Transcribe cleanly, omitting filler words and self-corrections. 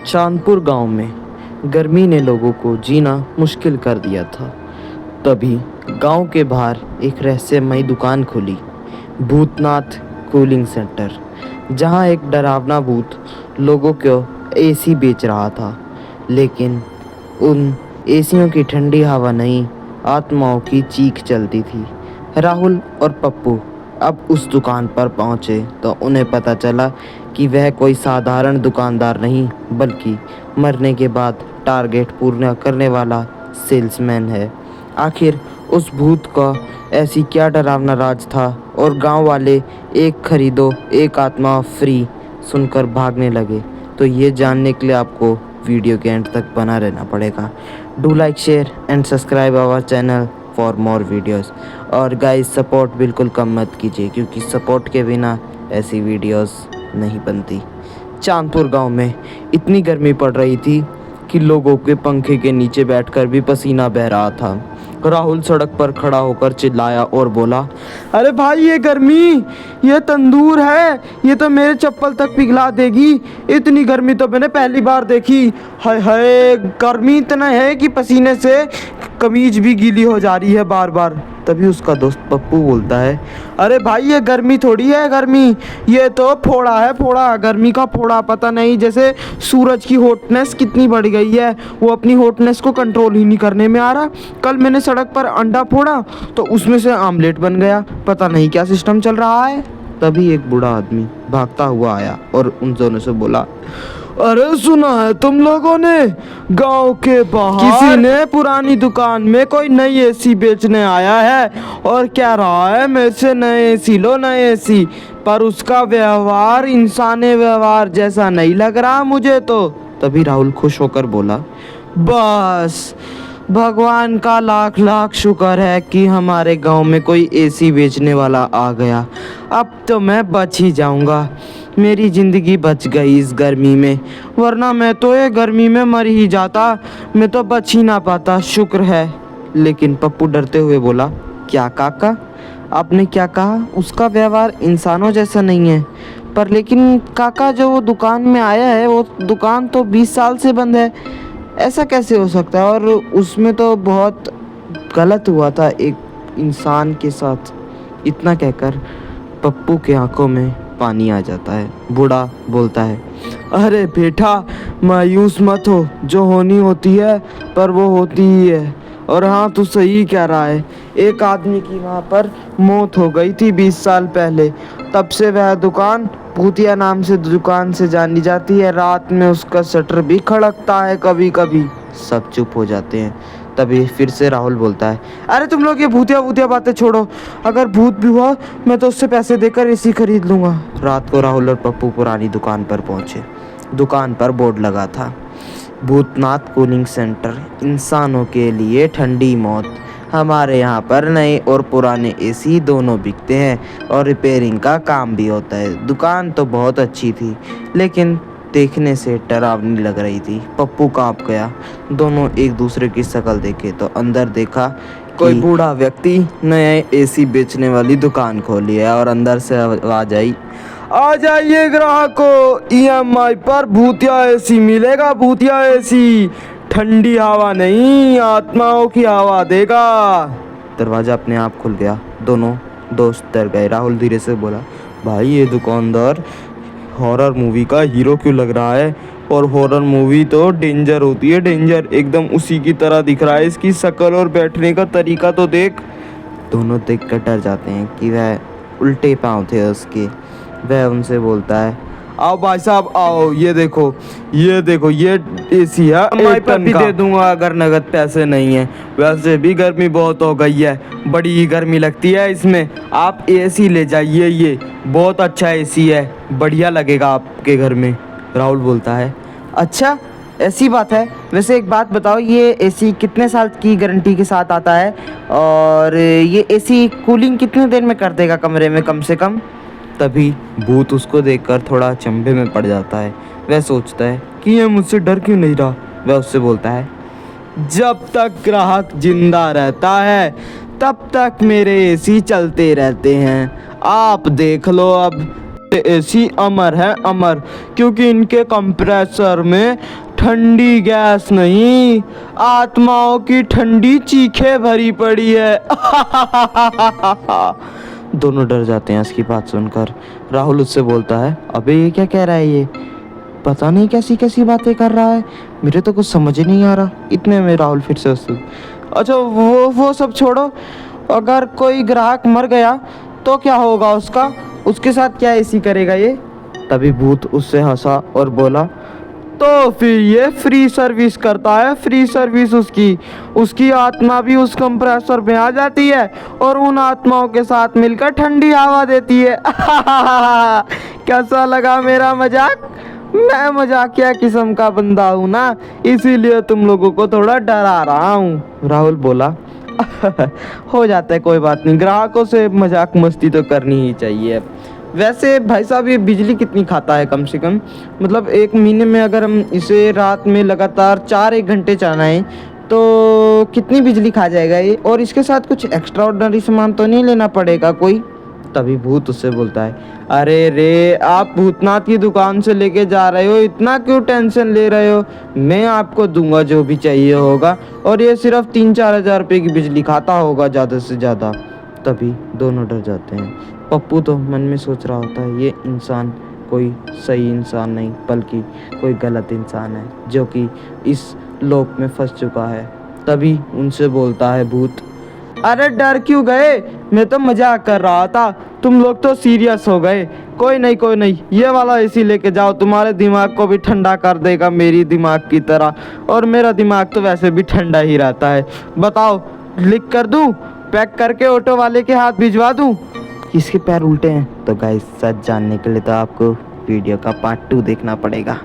चांदपुर गांव में गर्मी ने लोगों को जीना मुश्किल कर दिया था। तभी गांव के बाहर एक रहस्यमयी दुकान खुली, भूतनाथ कूलिंग सेंटर, जहां एक डरावना भूत लोगों को एसी बेच रहा था। लेकिन उन एसियों की ठंडी हवा नहीं, आत्माओं की चीख चलती थी। राहुल और पप्पू अब उस दुकान पर पहुंचे तो उन्हें पता चला कि वह कोई साधारण दुकानदार नहीं, बल्कि मरने के बाद टारगेट पूरा करने वाला सेल्समैन है। आखिर उस भूत का ऐसी क्या डरावना राज था, और गांव वाले एक खरीदो एक आत्मा फ्री सुनकर भागने लगे। तो ये जानने के लिए आपको वीडियो के एंड तक बना रहना पड़ेगा। Do like, share and subscribe our channel for more videos. और गाइस, सपोर्ट बिल्कुल कम मत कीजिए, क्योंकि सपोर्ट के बिना ऐसी वीडियोस नहीं बनती। चांदपुर गांव में इतनी गर्मी पड़ रही थी कि लोगों के पंखे के नीचे बैठकर भी पसीना बह रहा था। राहुल सड़क पर खड़ा होकर चिल्लाया और बोला, अरे भाई, ये गर्मी, ये तंदूर है, ये तो मेरे चप्पल तक पिघला देगी। इतनी गर्मी तो मैंने पहली बार देखी। हाय हाय, गर्मी इतना है कि पसीने से कमीज भी गीली हो जा रही है बार बार। तभी उसका दोस्त पप्पू बोलता है, अरे भाई, ये गर्मी थोड़ी है गर्मी, ये तो फोड़ा है, फोड़ा, गर्मी का फोड़ा। पता नहीं जैसे सूरज की हॉटनेस कितनी बढ़ गई है, वो अपनी हॉटनेस को कंट्रोल ही नहीं करने में आ रहा। कल मैंने सड़क पर अंडा फोड़ा तो उसमें से आमलेट बन गया। पता नहीं क्या सिस्टम चल रहा है। तभी एक बूढ़ा आदमी भागता हुआ आया और उन दोनों से बोला, अरे सुना है तुम लोगों ने, गांव के बाहर किसी ने पुरानी दुकान में कोई नई एसी बेचने आया है और कह रहा है मेरे से नए एसी लो, नए एसी। पर उसका व्यवहार इंसानी व्यवहार जैसा नहीं लग रहा मुझे तो। तभी राहुल खुश होकर बोला, बस भगवान का लाख लाख शुक्र है कि हमारे गांव में कोई एसी बेचने वाला आ गया। अब तो मैं बच ही जाऊंगा, मेरी ज़िंदगी बच गई इस गर्मी में, वरना मैं तो ये गर्मी में मर ही जाता, मैं तो बच ही ना पाता। शुक्र है। लेकिन पप्पू डरते हुए बोला, क्या काका, आपने क्या कहा? उसका व्यवहार इंसानों जैसा नहीं है। पर लेकिन काका, जो वो दुकान में आया है, वो दुकान तो 20 साल से बंद है, ऐसा कैसे हो सकता है? और उसमें तो बहुत गलत हुआ था एक इंसान के साथ। इतना कहकर पप्पू के आंखों में पानी आ जाता है। बूढ़ा बोलता है, अरे बेटा, मायूस मत हो, जो होनी होती है पर वो होती ही है। और हाँ, तू सही कह रहा है, एक आदमी की वहाँ पर मौत हो गई थी 20 साल पहले। तब से वह दुकान भूतिया नाम से दुकान से जानी जाती है। रात में उसका शटर भी खड़कता है कभी कभी। सब चुप हो जाते हैं। तभी फिर से राहुल बोलता है, अरे तुम लोग ये भूतिया भूतिया बातें छोड़ो, अगर भूत भी हुआ मैं तो उससे पैसे देकर एसी खरीद लूँगा। रात को राहुल और पप्पू पुरानी दुकान पर पहुँचे। दुकान पर बोर्ड लगा था, भूतनाथ कूलिंग सेंटर, इंसानों के लिए ठंडी मौत। हमारे यहाँ पर नए और पुराने एसी दोनों बिकते हैं और रिपेयरिंग का काम भी होता है। दुकान तो बहुत अच्छी थी, लेकिन देखने से डरावनी लग रही थी। पप्पू कांप गया। दोनों एक दूसरे की शक्ल देखे तो अंदर देखा कोई बूढ़ा व्यक्ति नए एसी बेचने वाली दुकान खोली है। और अंदर से आवाज आई, आ जाइए ग्राहकों, EMI पर भूतिया एसी मिलेगा, भूतिया एसी, ठंडी हवा नहीं, आत्माओं की हवा देगा। दरवाजा अपने आप खुल गया। दोनों दोस्त डर गए। राहुल धीरे से बोला, भाई, ये दुकानदार हॉरर मूवी का हीरो क्यों लग रहा है? और हॉरर मूवी तो डेंजर होती है, डेंजर, एकदम उसी की तरह दिख रहा है। इसकी शक्ल और बैठने का तरीका तो देख। दोनों देख कर डर जाते हैं कि वह उल्टे पाँव थे उसके। वह उनसे बोलता है, आओ भाई साहब, आओ, ये देखो, ये देखो, ये एसी है, मैं भी दे दूंगा अगर नगद पैसे नहीं है। वैसे भी गर्मी बहुत हो गई है, बड़ी ही गर्मी लगती है इसमें। आप एसी ले जाइए, ये बहुत अच्छा एसी है, बढ़िया लगेगा आपके घर में। राहुल बोलता है, अच्छा ऐसी बात है। वैसे एक बात बताओ, ये एसी कितने साल की गारंटी के साथ आता है? और ये एसी कूलिंग कितने देर में कर देगा कमरे में कम से कम? तभी भूत उसको देखकर थोड़ा अचंभे में पड़ जाता है। वह सोचता है कि यह मुझसे डर क्यों नहीं रहा। वह उससे बोलता है, जब तक ग्राहक जिंदा रहता है तब तक मेरे एसी चलते रहते हैं। आप देख लो, अब छोटे एसी अमर है अमर, क्योंकि इनके कंप्रेसर में ठंडी गैस नहीं, आत्माओं की ठंडी चीखें भरी पड़ी है। दोनों डर जाते हैं इसकी बात सुनकर। राहुल उससे बोलता है, अबे ये क्या कह रहा है, ये पता नहीं कैसी कैसी बातें कर रहा है, मेरे तो कुछ समझ ही नहीं आ रहा। इतने में राहुल फिर से उससे, अच्छा वो सब छोड़ो, अगर कोई ग्राहक मर गया तो क्या होगा उसका, उसके साथ क्या एसी करेगा ये। तभी भूत उससे हंसा और बोला, तो फिर ये फ्री सर्विस करता है, फ्री सर्विस उसकी आत्मा भी उस कंप्रेसर में आ जाती है और उन आत्माओं के साथ मिलकर ठंडी हवा देती है। कैसा लगा मेरा मजाक? मैं मजाकिया किस्म का बंदा हूँ ना, इसीलिए तुम लोगों को थोड़ा डरा रहा हूँ। राहुल बोला, हो जाता है, कोई बात नहीं, ग्राहकों से मजाक मस्ती तो करनी ही चाहिए। वैसे भाई साहब ये बिजली कितनी खाता है कम से कम, मतलब एक महीने में अगर हम इसे रात में लगातार 4-1 घंटे चलाएं तो कितनी बिजली खा जाएगा ये, और इसके साथ कुछ एक्स्ट्रा ऑर्डिनरी सामान तो नहीं लेना पड़ेगा कोई। तभी भूत उससे बोलता है, अरे रे आप भूतनाथ की दुकान से लेके जा रहे हो, इतना क्यों टेंशन ले रहे हो, मैं आपको दूंगा जो भी चाहिए होगा, और ये सिर्फ 3-4 हज़ार रुपये की बिजली खाता होगा ज़्यादा से ज़्यादा। तभी दोनों डर जाते हैं। पप्पू तो मन में सोच रहा होता है, ये इंसान कोई सही इंसान नहीं बल्कि कोई गलत इंसान है जो कि इस लोक में फंस चुका है। तभी उनसे बोलता है भूत, अरे डर क्यों गए, मैं तो मजाक कर रहा था, तुम लोग तो सीरियस हो गए। कोई नहीं, ये वाला एसी लेके जाओ, तुम्हारे दिमाग को भी ठंडा कर देगा मेरी दिमाग की तरह, और मेरा दिमाग तो वैसे भी ठंडा ही रहता है। बताओ लिख कर दूं, पैक करके ऑटो वाले के हाथ भिजवा दूं? इसके पैर उल्टे हैं। तो गाइस सच जानने के लिए तो आपको वीडियो का पार्ट 2 देखना पड़ेगा।